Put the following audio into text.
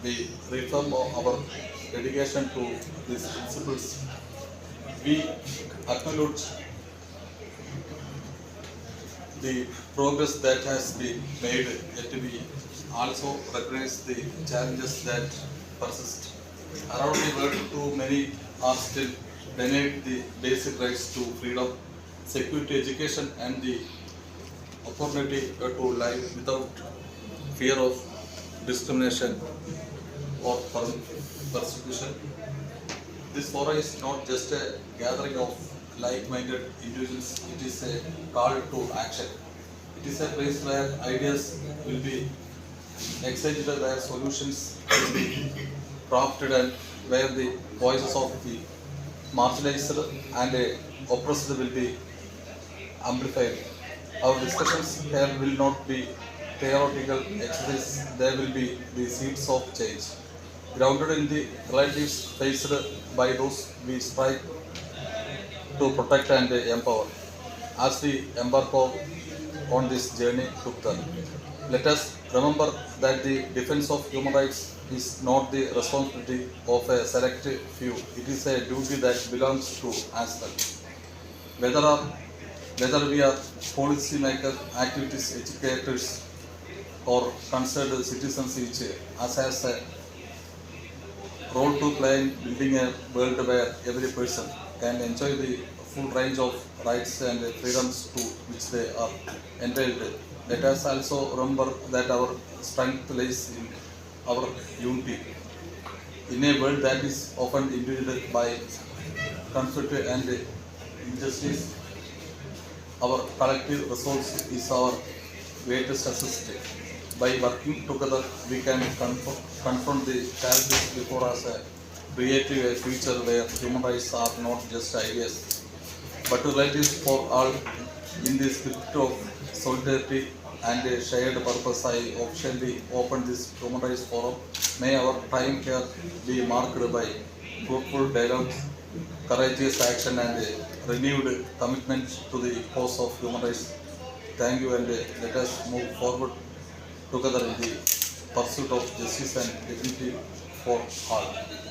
the reform of our dedication to these principles. We acknowledge the progress that has been made, yet we also recognize the challenges that persist. Around the world, too many are still denied the basic rights to freedom, security, education, and the opportunity to live without fear of discrimination or persecution. This forum is not just a gathering of like-minded individuals, it is a call to action. It is a place where ideas will be exchanged, where solutions will be crafted, and where the voices of the marginalized and oppressed will be amplified. Our discussions here will not be theoretical exercise, they will be the seeds of change, grounded in the realities faced by those we strive to protect and empower. As we embark on this journey together, let us remember that the defense of human rights is not the responsibility of a select few. It is a duty that belongs to us all. Whether we are policymakers, activists, educators, or concerned citizens, each us has a role to play in building a world where every person can enjoy the full range of rights and freedoms to which they are entitled. Let us also remember that our strength lies in our unity. In a world that is often invaded by conflict and injustice, our collective resource is our greatest asset. By working together, we can confront the challenges before us, creating a future where human rights are not just ideas, but realities for all. In the spirit of solidarity and a shared purpose, I officially open this Human Rights Forum. May our time here be marked by fruitful dialogues, courageous action, and a renewed commitment to the cause of human rights. Thank you, and let us move forward together in the pursuit of justice and dignity for all.